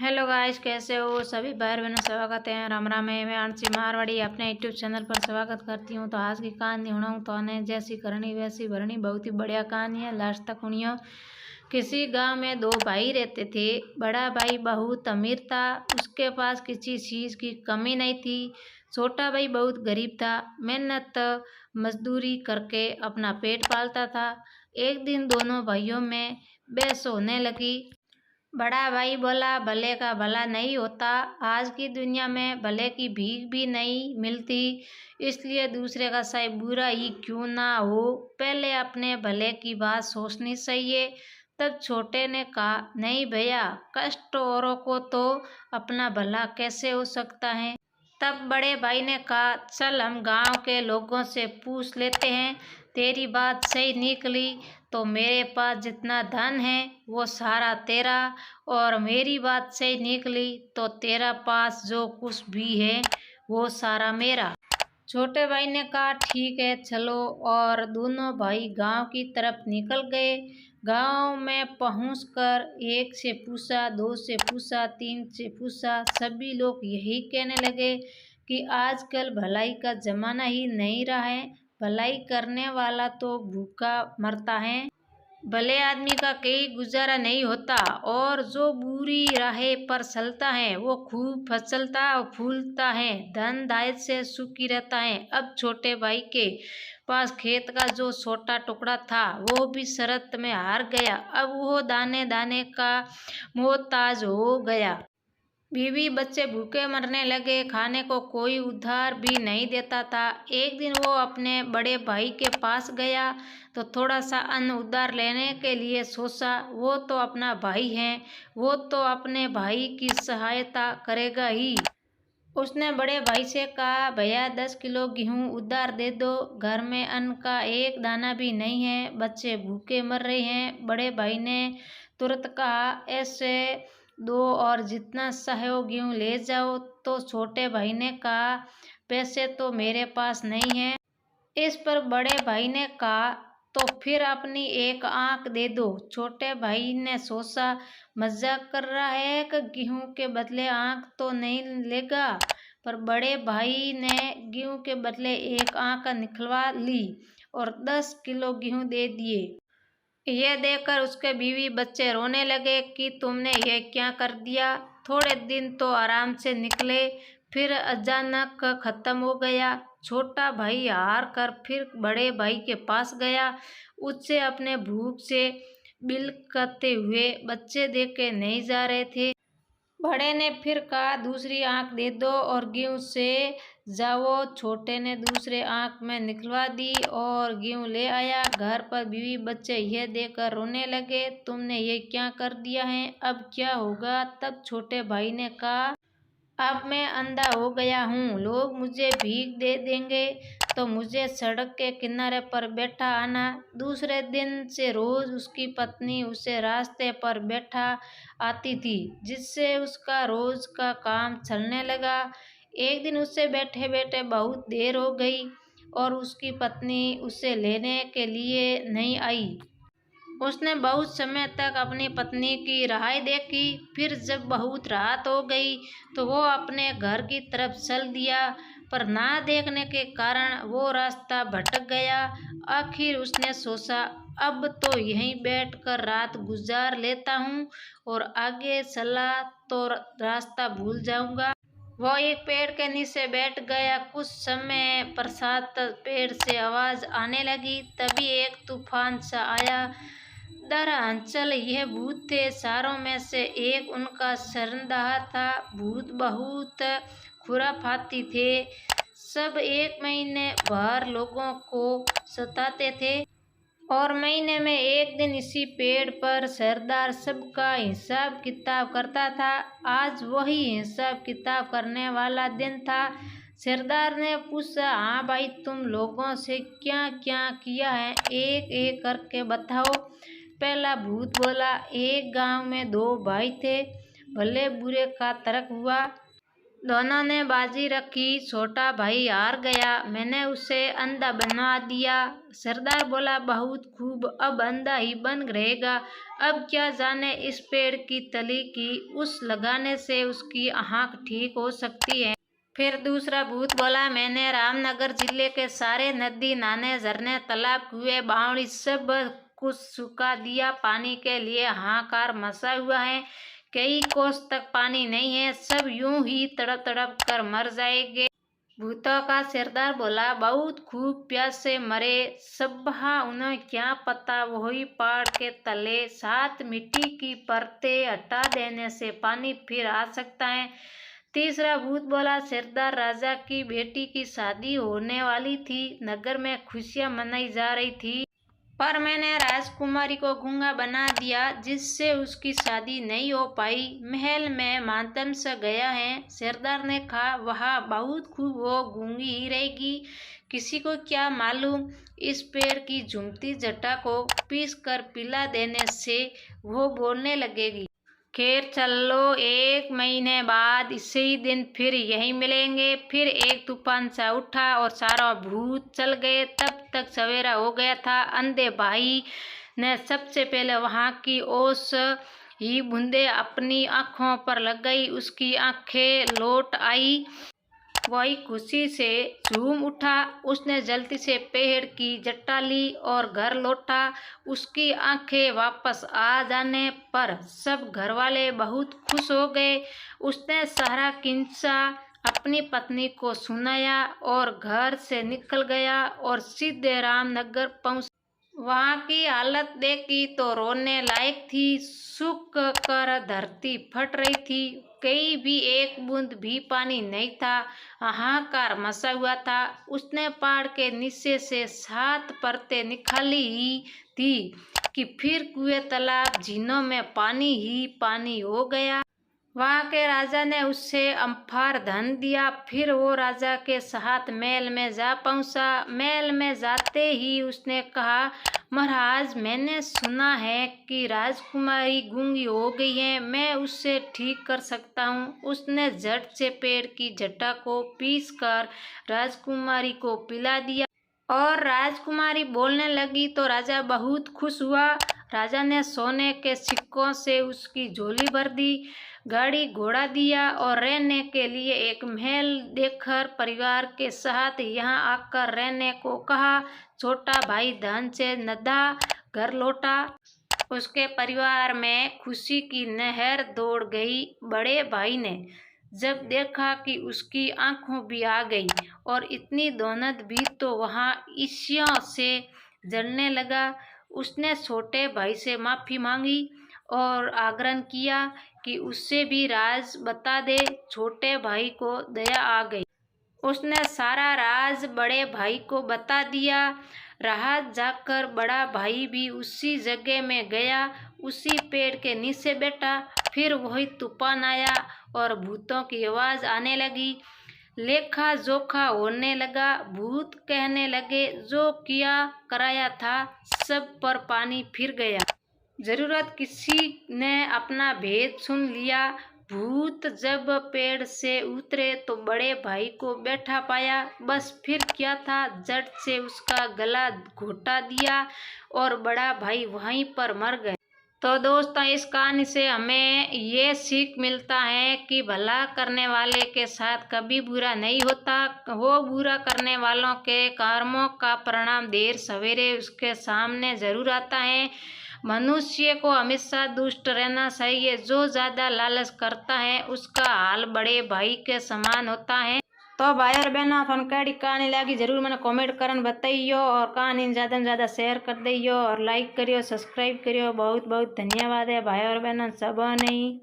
Hello guys, कैसे हो सभी भाई बहनों। स्वागत है राम राम है। मैं आंटी मारवाड़ी अपने यूट्यूब चैनल पर स्वागत करती हूँ। तो आज की कहानी हूँ तो ने जैसी करनी वैसी भरनी, बहुत ही बढ़िया कहानी है, लास्ट तक सुनियो। किसी गांव में दो भाई रहते थे। बड़ा भाई बहुत अमीर था, उसके पास किसी चीज़ की कमी नहीं थी। छोटा भाई बहुत गरीब था, मेहनत मजदूरी करके अपना पेट पालता था। एक दिन दोनों भाइयों में बहस होने लगी। बड़ा भाई बोला, भले का भला नहीं होता, आज की दुनिया में भले की भीख भी नहीं मिलती, इसलिए दूसरे का चाहे बुरा ही क्यों ना हो, पहले अपने भले की बात सोचनी चाहिए। तब छोटे ने कहा, नहीं भैया, कष्ट औरों को तो अपना भला कैसे हो सकता है। तब बड़े भाई ने कहा, चल हम गांव के लोगों से पूछ लेते हैं, तेरी बात सही निकली तो मेरे पास जितना धन है वो सारा तेरा, और मेरी बात सही निकली तो तेरा पास जो कुछ भी है वो सारा मेरा। छोटे भाई ने कहा, ठीक है चलो, और दोनों भाई गांव की तरफ निकल गए। गांव में पहुंचकर एक से पूछा, दो से पूछा, तीन से पूछा, सभी लोग यही कहने लगे कि आजकल भलाई का जमाना ही नहीं रहा है, भलाई करने वाला तो भूखा मरता है, भले आदमी का कहीं गुजारा नहीं होता, और जो बुरी राहे पर चलता है वो खूब फसलता और फूलता है, धन दायत से सुखी रहता है। अब छोटे भाई के पास खेत का जो छोटा टुकड़ा था वो भी शरत में हार गया। अब वो दाने दाने का मोहताज हो गया। बीवी बच्चे भूखे मरने लगे, खाने को कोई उधार भी नहीं देता था। एक दिन वो अपने बड़े भाई के पास गया तो थोड़ा सा अन्न उधार लेने के लिए सोचा, वो तो अपना भाई है, वो तो अपने भाई की सहायता करेगा ही। उसने बड़े भाई से कहा, भैया 10 किलो गेहूँ उधार दे दो, घर में अन्न का एक दाना भी नहीं है, बच्चे भूखे मर रहे हैं। बड़े भाई ने तुरंत कहा, ऐसे दो, और जितना सहयोग गेहूँ ले जाओ। तो छोटे भाई ने कहा, पैसे तो मेरे पास नहीं है। इस पर बड़े भाई ने कहा, तो फिर अपनी एक आंख दे दो। छोटे भाई ने सोचा, मजाक कर रहा है कि गेहूं के बदले आंख तो नहीं लेगा। पर बड़े भाई ने गेहूं के बदले एक आंख निकलवा ली और 10 किलो गेहूं दे दिए। यह देखकर उसके बीवी बच्चे रोने लगे कि तुमने ये क्या कर दिया। थोड़े दिन तो आराम से निकले, फिर अचानक खत्म हो गया। छोटा भाई हार कर फिर बड़े भाई के पास गया, उससे अपने भूख से बिलखते हुए बच्चे देख के नहीं जा रहे थे। बड़े ने फिर कहा, दूसरी आंख दे दो और गेहूं से जाओ। छोटे ने दूसरे आंख में निकलवा दी और गेहूं ले आया। घर पर बीवी बच्चे यह देखकर रोने लगे, तुमने ये क्या कर दिया है, अब क्या होगा। तब छोटे भाई ने कहा, अब मैं अंधा हो गया हूँ, लोग मुझे भीख दे देंगे तो मुझे सड़क के किनारे पर बैठा आना। दूसरे दिन से रोज उसकी पत्नी उसे रास्ते पर बैठा आती थी, जिससे उसका रोज का काम चलने लगा। एक दिन उसे बैठे बैठे बहुत देर हो गई और उसकी पत्नी उसे लेने के लिए नहीं आई। उसने बहुत समय तक अपनी पत्नी की राह देखी, फिर जब बहुत रात हो गई तो वो अपने घर की तरफ चल दिया, पर ना देखने के कारण वो रास्ता भटक गया। आखिर उसने सोचा, अब तो यहीं बैठकर रात गुजार लेता हूँ, और आगे चला तो रास्ता भूल जाऊंगा। वो एक पेड़ के नीचे बैठ गया। कुछ समय पश्चात पेड़ से आवाज आने लगी। तभी एक तूफान सा आया। दरअसल यह भूत थे। चारों में से एक उनका सरदार था। भूत बहुत खुराफाती थे, सब एक महीने भर लोगों को सताते थे, और महीने में एक दिन इसी पेड़ पर सरदार सबका हिसाब किताब करता था। आज वही हिसाब किताब करने वाला दिन था। सरदार ने पूछा, हाँ भाई, तुम लोगों से क्या क्या किया है, एक एक करके बताओ। पहला भूत बोला, एक गांव में दो भाई थे, भले बुरे का तर्क हुआ। दोनों ने बाजी रखी, छोटा भाई हार गया। मैंने उसे अंधा बनवा दिया। सरदार बोला, बहुत खूब, अब अंधा ही बन रहेगा। अब क्या जाने इस पेड़ की तली की उस लगाने से उसकी आँख ठीक हो सकती है। फिर दूसरा भूत बोला, मैंने रामनगर जिले के सारे नदी, नाले, झरने, तालाब, कुएं, बावड़ी सब कुछ सुखा दिया। पानी के लिए हाहाकार मचा हुआ है। कई कोस तक पानी नहीं है। सब यूं ही तड़प तड़प कर मर जाएंगे। भूतों का सरदार बोला, बहुत खूब, प्यास से मरे सब, उन्हें क्या पता वही पहाड़ के तले 7 मिट्टी की परतें हटा देने से पानी फिर आ सकता है। तीसरा भूत बोला, सरदार, राजा की बेटी की शादी होने वाली थी। नगर में खुशियां मनाई जा रही थी, पर मैंने राजकुमारी को गूंगा बना दिया, जिससे उसकी शादी नहीं हो पाई। महल में मातम सा गया है। सरदार ने कहा, वह बहुत खूब, वो गूंगी ही रहेगी। किसी को क्या मालूम, इस पेड़ की झुमती जटा को पीस कर पिला देने से वो बोलने लगेगी। खैर चलो, 1 महीने बाद इसी दिन फिर यहीं मिलेंगे। फिर एक तूफान सा उठा और सारा भूत चल गए। तब तक सवेरा हो गया था। अंधे भाई ने सबसे पहले वहां की ओस ही बूंदे अपनी आंखों पर लगाई। उसकी आंखें लौट आई। वही खुशी से झूम उठा। उसने जल्दी से पेड़ की जट्टा ली और घर लौटा। उसकी आंखें वापस आ जाने पर सब घरवाले बहुत खुश हो गए। उसने सारा किस्सा अपनी पत्नी को सुनाया और घर से निकल गया और सीधे रामनगर पहुंच। वहां की हालत देखी तो रोने लायक थी। सूख कर धरती फट रही थी। कहीं भी एक बूंद भी पानी नहीं था। हाहाकार मचा हुआ था। उसने पहाड़ के नीचे से 7 परतें निकाली ही थी कि फिर कुएं, तालाब, झीलों में पानी ही पानी हो गया। वहां के राजा ने उसे अपार धन दिया। फिर वो राजा के साथ महल में जा पहुंचा। महल में जाते ही उसने कहा, महाराज, मैंने सुना है कि राजकुमारी गूंगी हो गई है। मैं उससे ठीक कर सकता हूँ। उसने झट से पेड़ की जटा को पीस कर राजकुमारी को पिला दिया और राजकुमारी बोलने लगी तो राजा बहुत खुश हुआ। राजा ने सोने के सिक्कों से उसकी झोली भर दी, गाड़ी घोड़ा दिया और रहने के लिए एक महल देकर परिवार के साथ यहाँ आकर रहने को कहा। छोटा भाई धन से नदा घर लौटा। उसके परिवार में खुशी की नहर दौड़ गई। बड़े भाई ने जब देखा कि उसकी आंखों भी आ गई और इतनी दौलत भी, तो वहाँ ईर्ष्या से जलने लगा। उसने छोटे भाई से माफ़ी मांगी और आग्रह किया कि उससे भी राज बता दे। छोटे भाई को दया आ गई। उसने सारा राज बड़े भाई को बता दिया। रात जाकर बड़ा भाई भी उसी जगह में गया, उसी पेड़ के नीचे बैठा। फिर वही तूफान आया और भूतों की आवाज़ आने लगी। लेखा जोखा होने लगा। भूत कहने लगे, जो किया कराया था सब पर पानी फिर गया। जरूरत किसी ने अपना भेद सुन लिया। भूत जब पेड़ से उतरे तो बड़े भाई को बैठा पाया। बस फिर क्या था, झट से उसका गला घोटा दिया और बड़ा भाई वहीं पर मर गए। तो दोस्तों, इस कहानी से हमें ये सीख मिलता है कि भला करने वाले के साथ कभी बुरा नहीं होता। वो बुरा करने वालों के कर्मों का परिणाम देर सवेरे उसके सामने जरूर आता है। मनुष्य को हमेशा दुष्ट रहना चाहिए। जो ज़्यादा लालच करता है उसका हाल बड़े भाई के समान होता है। तो भाई और बहनों, अपन कैडी कहानी लगी जरूर मैंने कमेंट करन बताइयो और कहानी ज़्यादा से ज़्यादा शेयर कर दियो और लाइक करियो, सब्सक्राइब करियो। बहुत बहुत धन्यवाद है भाई और बहनों सब नहीं।